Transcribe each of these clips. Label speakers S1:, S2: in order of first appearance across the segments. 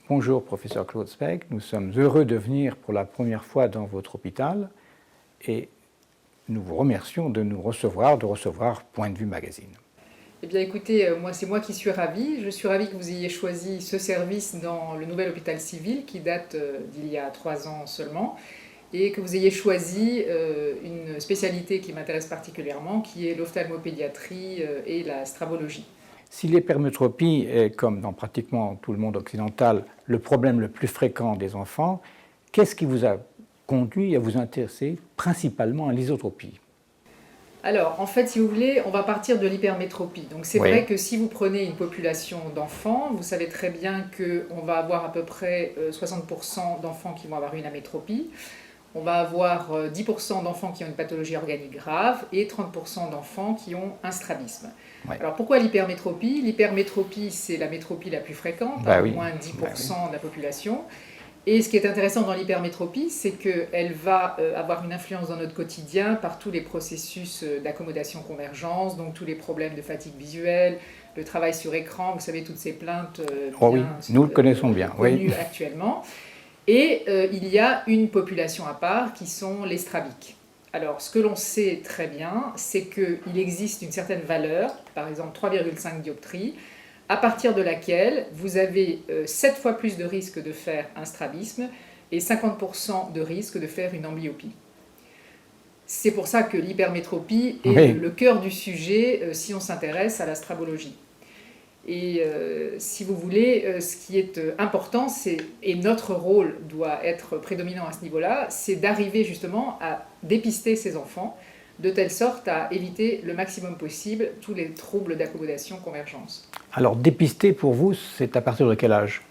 S1: Bonjour, professeur Claude Speck. Nous sommes heureux de venir pour la première fois dans votre hôpital et nous vous remercions de nous recevoir, Point de Vue Magazine.
S2: Eh bien écoutez, c'est moi qui suis ravie. Je suis ravie que vous ayez choisi ce service dans le nouvel hôpital civil qui date d'il y a 3 ans seulement et que vous ayez choisi une spécialité qui m'intéresse particulièrement qui est l'ophtalmopédiatrie et la strabologie.
S1: Si l'hypermétropie est, comme dans pratiquement tout le monde occidental, le problème le plus fréquent des enfants, qu'est-ce qui vous a conduit à vous intéresser principalement à l'isotropie?
S2: Alors, en fait, si vous voulez, on va partir de l'hypermétropie. Donc, c'est vrai que si vous prenez une population d'enfants, vous savez très bien qu'on va avoir à peu près 60% d'enfants qui vont avoir une amétropie. On va avoir 10% d'enfants qui ont une pathologie organique grave et 30% d'enfants qui ont un strabisme. Alors, pourquoi l'hypermétropie? L'hypermétropie, c'est la métropie la plus fréquente, au moins 10% de la population. Et ce qui est intéressant dans l'hypermétropie, c'est qu'elle va avoir une influence dans notre quotidien par tous les processus d'accommodation-convergence, donc tous les problèmes de fatigue visuelle, le travail sur écran, vous savez, toutes ces plaintes
S1: nous le connaissons bien,
S2: connues actuellement. Et il y a une population à part qui sont les strabiques. Alors, ce que l'on sait très bien, c'est qu'il existe une certaine valeur, par exemple 3,5 dioptries, à partir de laquelle vous avez 7 fois plus de risque de faire un strabisme et 50% de risque de faire une amblyopie. C'est pour ça que l'hypermétropie est le cœur du sujet si on s'intéresse à la strabologie. Et si vous voulez, ce qui est important, et notre rôle doit être prédominant à ce niveau-là, c'est d'arriver justement à dépister ces enfants de telle sorte à éviter le maximum possible tous les troubles d'accommodation-convergence.
S1: Alors, dépister pour vous, c'est à partir de quel âge?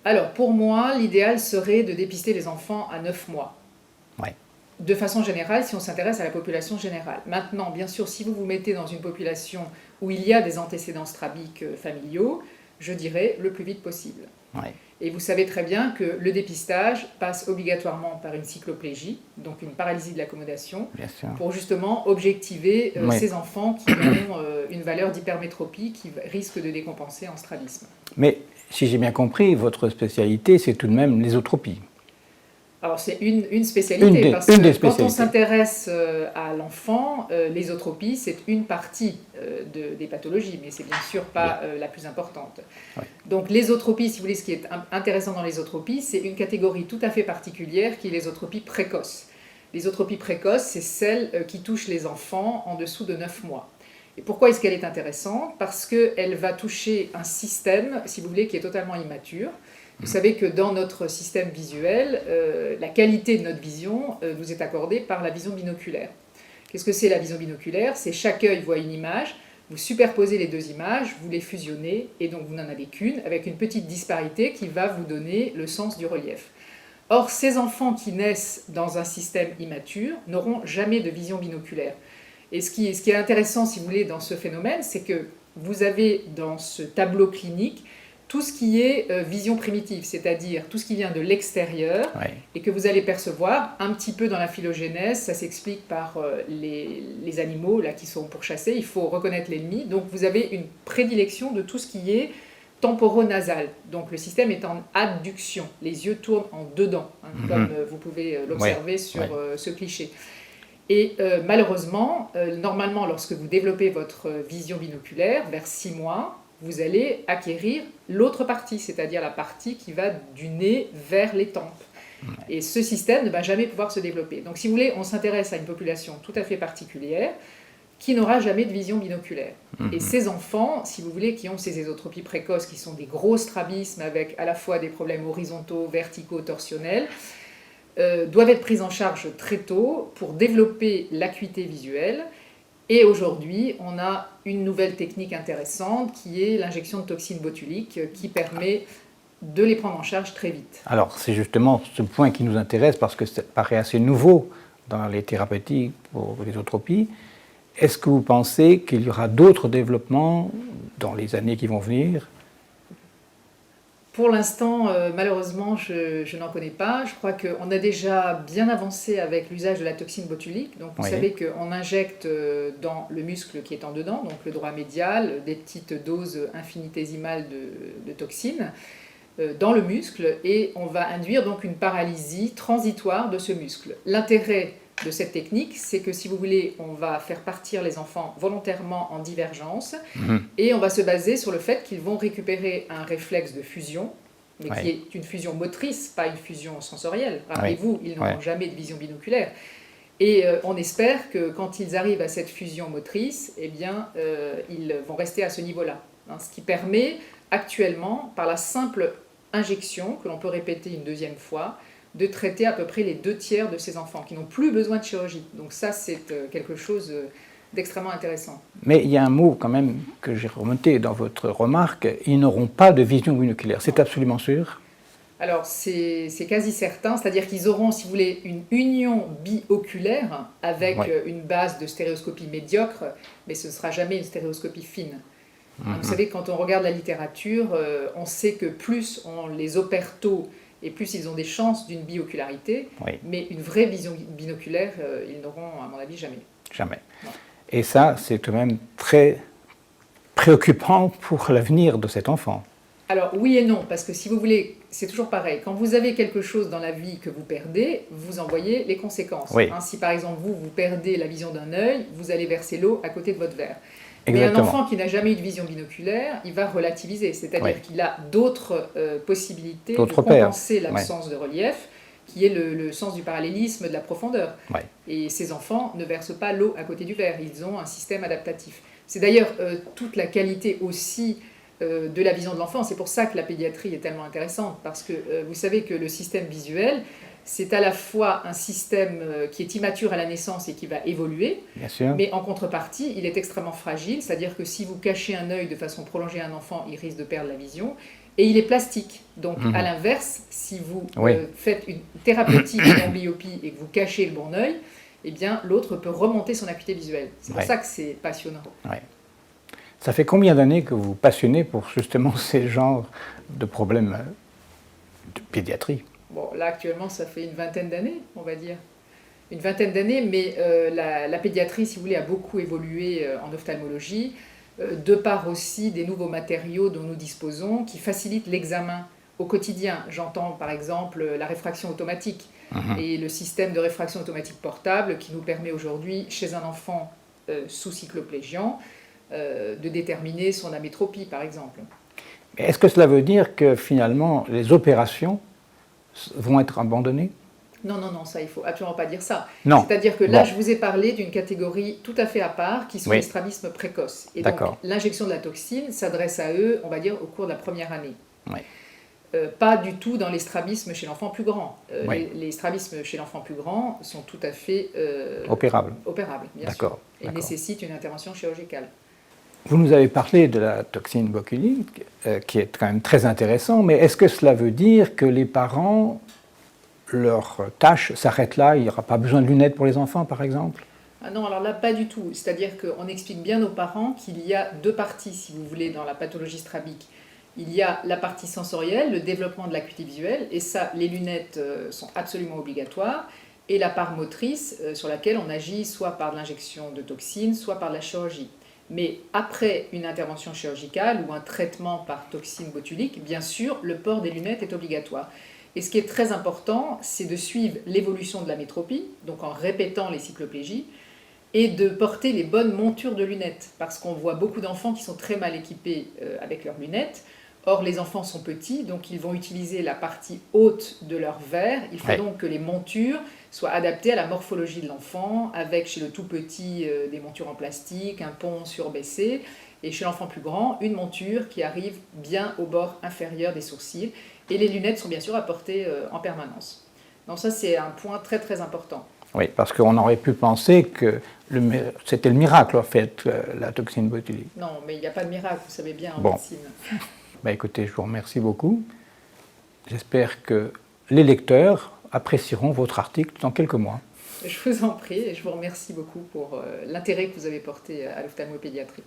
S2: Alors, pour moi, l'idéal serait de dépister les enfants à 9 mois. De façon générale, si on s'intéresse à la population générale. Maintenant, bien sûr, si vous vous mettez dans une population où il y a des antécédents strabiques familiaux, je dirais le plus vite possible. Et vous savez très bien que le dépistage passe obligatoirement par une cycloplégie, donc une paralysie de l'accommodation, pour justement objectiver ces enfants qui ont une valeur d'hypermétropie qui risque de décompenser en strabisme.
S1: Mais si j'ai bien compris, votre spécialité, c'est tout de même l'ésotropie.
S2: Alors c'est une spécialité, parce que quand on s'intéresse à l'enfant, l'ésotropie c'est une partie des pathologies, mais c'est bien sûr pas la plus importante. Donc l'ésotropie, si vous voulez, ce qui est intéressant dans l'ésotropie, c'est une catégorie tout à fait particulière qui est l'ésotropie précoce. L'ésotropie précoce, c'est celle qui touche les enfants en dessous de 9 mois. Et pourquoi est-ce qu'elle est intéressante? Parce qu'elle va toucher un système, si vous voulez, qui est totalement immature. Vous savez que dans notre système visuel, la qualité de notre vision nous est accordée par la vision binoculaire. Qu'est-ce que c'est la vision binoculaire? C'est chaque œil voit une image, vous superposez les deux images, vous les fusionnez, et donc vous n'en avez qu'une, avec une petite disparité qui va vous donner le sens du relief. Or, ces enfants qui naissent dans un système immature n'auront jamais de vision binoculaire. Et ce qui est intéressant, si vous voulez, dans ce phénomène, c'est que vous avez dans ce tableau clinique tout ce qui est vision primitive, c'est-à-dire tout ce qui vient de l'extérieur et que vous allez percevoir un petit peu dans la phylogénèse. Ça s'explique par les animaux là, qui sont pourchassés. Il faut reconnaître l'ennemi. Donc vous avez une prédilection de tout ce qui est temporonasal. Donc le système est en adduction. Les yeux tournent en dedans, comme vous pouvez l'observer sur ce cliché. Et malheureusement, normalement, lorsque vous développez votre vision binoculaire, vers 6 mois, vous allez acquérir l'autre partie, c'est-à-dire la partie qui va du nez vers les tempes. Et ce système ne va jamais pouvoir se développer. Donc si vous voulez, on s'intéresse à une population tout à fait particulière qui n'aura jamais de vision binoculaire. Et ces enfants, si vous voulez, qui ont ces ésotropies précoces, qui sont des gros strabismes avec à la fois des problèmes horizontaux, verticaux, torsionnels, doivent être pris en charge très tôt pour développer l'acuité visuelle. Et aujourd'hui, on a une nouvelle technique intéressante qui est l'injection de toxine botulique qui permet de les prendre en charge très vite.
S1: Alors, c'est justement ce point qui nous intéresse parce que ça paraît assez nouveau dans les thérapeutiques pour l'ésotropie. Est-ce que vous pensez qu'il y aura d'autres développements dans les années qui vont venir?
S2: Pour l'instant, malheureusement, je n'en connais pas. Je crois qu'on a déjà bien avancé avec l'usage de la toxine botulique. Donc, vous savez qu'on injecte dans le muscle qui est en dedans, donc le droit médial, des petites doses infinitésimales de toxines. dans le muscle et on va induire donc une paralysie transitoire de ce muscle. L'intérêt de cette technique, c'est que si vous voulez, on va faire partir les enfants volontairement en divergence et on va se baser sur le fait qu'ils vont récupérer un réflexe de fusion, mais qui est une fusion motrice, pas une fusion sensorielle. Rappelez-vous, ils n'auront jamais de vision binoculaire. Et on espère que quand ils arrivent à cette fusion motrice, eh bien, ils vont rester à ce niveau-là. Hein, ce qui permet actuellement, par la simple injection, que l'on peut répéter une deuxième fois, de traiter à peu près les 2/3 de ces enfants qui n'ont plus besoin de chirurgie. Donc ça, c'est quelque chose d'extrêmement intéressant.
S1: Mais il y a un mot quand même que j'ai remonté dans votre remarque, ils n'auront pas de vision binoculaire. C'est absolument sûr?
S2: Alors c'est quasi certain, c'est-à-dire qu'ils auront, si vous voulez, une union bioculaire avec une base de stéréoscopie médiocre, mais ce ne sera jamais une stéréoscopie fine. Vous savez, quand on regarde la littérature, on sait que plus on les opère tôt et plus ils ont des chances d'une biocularité, mais une vraie vision binoculaire, ils n'auront, à mon avis, jamais.
S1: Jamais. Non. Et ça, c'est tout de même très préoccupant pour l'avenir de cet enfant.
S2: Alors oui et non, parce que si vous voulez, c'est toujours pareil. Quand vous avez quelque chose dans la vie que vous perdez, vous en voyez les conséquences. Si par exemple vous perdez la vision d'un œil, vous allez verser l'eau à côté de votre verre.
S1: Exactement.
S2: Mais un enfant qui n'a jamais eu de vision binoculaire, il va relativiser, c'est-à-dire qu'il a d'autres possibilités de compenser l'absence de relief, qui est le sens du parallélisme, de la profondeur. Et ces enfants ne versent pas l'eau à côté du verre, ils ont un système adaptatif. C'est d'ailleurs toute la qualité aussi de la vision de l'enfant, c'est pour ça que la pédiatrie est tellement intéressante, parce que vous savez que le système visuel, c'est à la fois un système qui est immature à la naissance et qui va évoluer, mais en contrepartie, il est extrêmement fragile, c'est-à-dire que si vous cachez un œil de façon prolongée à un enfant, il risque de perdre la vision, et il est plastique. Donc à l'inverse, si vous faites une thérapeutique en myopie et que vous cachez le bon œil, eh bien l'autre peut remonter son acuité visuelle. C'est pour ça que c'est passionnant.
S1: Ça fait combien d'années que vous vous passionnez pour justement ces genres de problèmes de pédiatrie?
S2: Bon, là, actuellement, ça fait une vingtaine d'années, on va dire. Une vingtaine d'années, mais la pédiatrie, si vous voulez, a beaucoup évolué en ophtalmologie, de par aussi des nouveaux matériaux dont nous disposons, qui facilitent l'examen au quotidien. J'entends, par exemple, la réfraction automatique et le système de réfraction automatique portable qui nous permet aujourd'hui, chez un enfant sous cycloplégiant, de déterminer son amétropie, par exemple.
S1: Mais est-ce que cela veut dire que, finalement, les opérations vont être abandonnés?
S2: Non, ça, il ne faut absolument pas dire ça.
S1: Non.
S2: C'est-à-dire que là, je vous ai parlé d'une catégorie tout à fait à part, qui sont les strabismes précoces. Et donc, l'injection de la toxine s'adresse à eux, on va dire, au cours de la première année. Pas du tout dans les strabismes chez l'enfant plus grand. Les strabismes chez l'enfant plus grand sont tout à fait
S1: opérables,
S2: bien sûr, et nécessitent une intervention chirurgicale.
S1: Vous nous avez parlé de la toxine botulique, qui est quand même très intéressant, mais est-ce que cela veut dire que les parents, leur tâche s'arrête là, il n'y aura pas besoin de lunettes pour les enfants, par exemple?
S2: Non, alors là, pas du tout. C'est-à-dire qu'on explique bien aux parents qu'il y a deux parties, si vous voulez, dans la pathologie strabique. Il y a la partie sensorielle, le développement de l'acuité visuelle, et ça, les lunettes sont absolument obligatoires, et la part motrice, sur laquelle on agit soit par l'injection de toxines, soit par la chirurgie. Mais après une intervention chirurgicale ou un traitement par toxine botulique, bien sûr, le port des lunettes est obligatoire. Et ce qui est très important, c'est de suivre l'évolution de la métropie, donc en répétant les cycloplégies, et de porter les bonnes montures de lunettes, parce qu'on voit beaucoup d'enfants qui sont très mal équipés avec leurs lunettes. Or, les enfants sont petits, donc ils vont utiliser la partie haute de leur verre. Il faut donc que les montures soient adaptées à la morphologie de l'enfant, avec chez le tout petit des montures en plastique, un pont surbaissé, et chez l'enfant plus grand, une monture qui arrive bien au bord inférieur des sourcils. Et les lunettes sont bien sûr à porter en permanence. Donc ça, c'est un point très très important.
S1: Oui, parce qu'on aurait pu penser que c'était le miracle, en fait, la toxine botulique.
S2: Non, mais il n'y a pas de miracle, vous savez bien, en médecine.
S1: Écoutez, je vous remercie beaucoup. J'espère que les lecteurs apprécieront votre article dans quelques mois.
S2: Je vous en prie et je vous remercie beaucoup pour l'intérêt que vous avez porté à l'ophtalmopédiatrie.